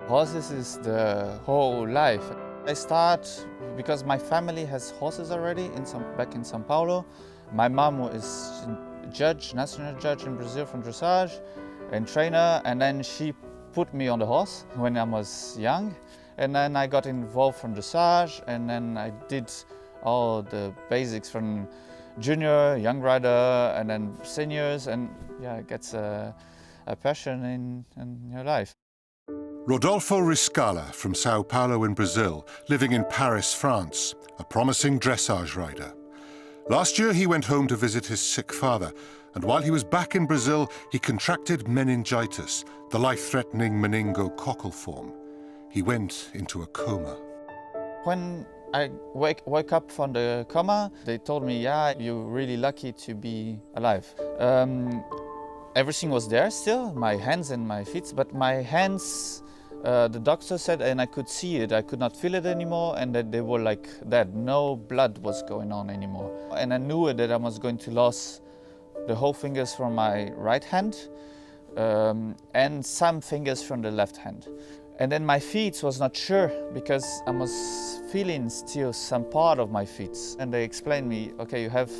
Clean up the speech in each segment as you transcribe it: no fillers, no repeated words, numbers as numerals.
Horses is the whole life. I start because my family has horses already back in São Paulo. My mom is judge, national judge in Brazil from dressage and trainer, and then she put me on the horse when I was young, and then I got involved from dressage, and then I did all the basics from junior, young rider, and then seniors, and yeah, it gets a passion in your life. Rodolpho Riskalla from Sao Paulo in Brazil, living in Paris, France, a promising dressage rider. Last year he went home to visit his sick father, and while he was back in Brazil, he contracted meningitis, the life-threatening meningococcal form. He went into a coma. When I woke up from the coma, they told me, yeah, you're really lucky to be alive. Everything was there still, my hands and my feet, but my hands, the doctor said, and I could see it, I could not feel it anymore, and that they were like that. No blood was going on anymore. And I knew that I was going to lose the whole fingers from my right hand and some fingers from the left hand. And then my feet was not sure because I was feeling still some part of my feet. And they explained me, okay, you have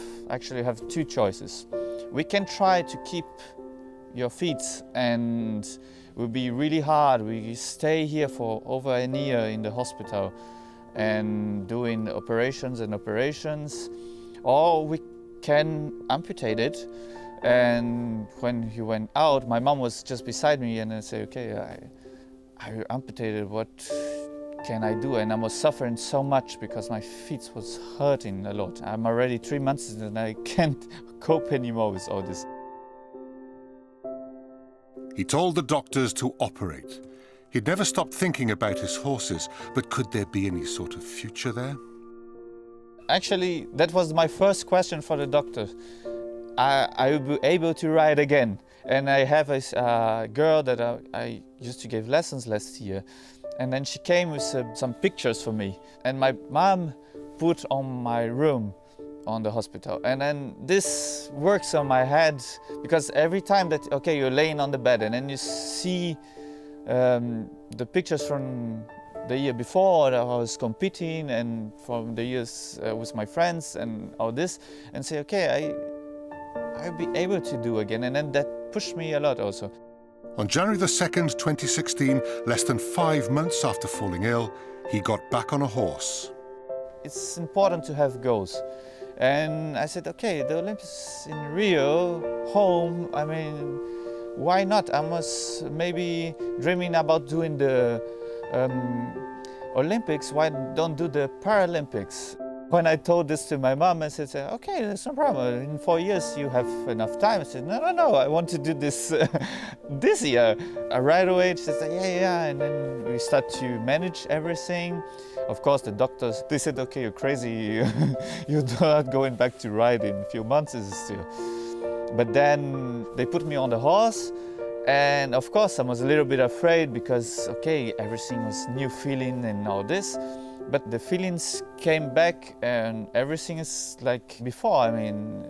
two choices. We can try to keep your feet, and it will be really hard. We stay here for over a year in the hospital and doing operations and operations, or we can amputate it. And when he went out, my mom was just beside me, and I said, okay, I amputated, what can I do? And I was suffering so much because my feet was hurting a lot. I'm already 3 months and I can't cope anymore with all this. He told the doctors to operate. He'd never stopped thinking about his horses, but could there be any sort of future there? Actually, that was my first question for the doctor. I will be able to ride again. And I have a girl that I used to give lessons last year. And then she came with some pictures for me. And my mom put on my room on the hospital. And then this works on my head, because every time that, okay, you're laying on the bed and then you see the pictures from the year before that I was competing and from the years with my friends and all this, and say, okay, I'll be able to do again. And then that pushed me a lot also. On January the 2nd, 2016, less than 5 months after falling ill, he got back on a horse. It's important to have goals. And I said, okay, the Olympics in Rio, home, I mean, why not? I was maybe dreaming about doing the Olympics, why don't do the Paralympics? When I told this to my mom, I said, okay, that's no problem. In 4 years, you have enough time. I said, no, I want to do this this year. Right away, she said, yeah. And then we start to manage everything. Of course, the doctors, they said, okay, you're crazy. You're not going back to ride in a few months still. But then they put me on the horse. And of course, I was a little bit afraid because, okay, everything was new feeling and all this. But the feelings came back and everything is like before. I mean,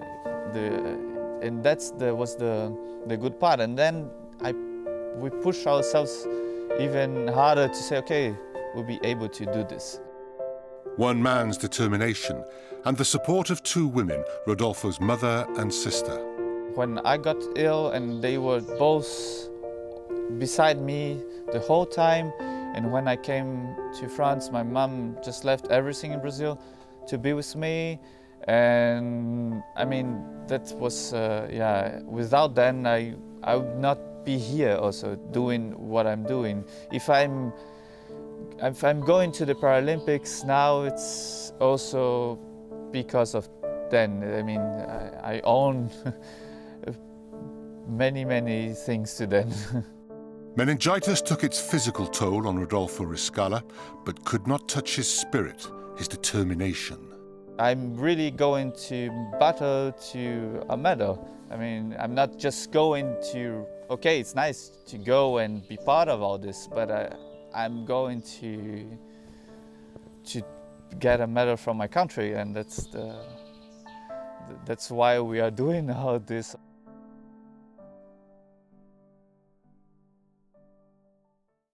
was the good part. And then we push ourselves even harder to say, okay, we'll be able to do this. One man's determination and the support of two women, Rodolfo's mother and sister. When I got ill and they were both beside me the whole time, and when I came to France, my mom just left everything in Brazil to be with me. And I mean, that was, without them, I would not be here also doing what I'm doing. If I'm going to the Paralympics now, it's also because of them. I mean, I own many things to them. Meningitis took its physical toll on Rodolpho Riskalla, but could not touch his spirit, his determination. I'm really going to battle to a medal. I mean, I'm not just going to, okay, it's nice to go and be part of all this, but I'm going to get a medal from my country, and that's why we are doing all this.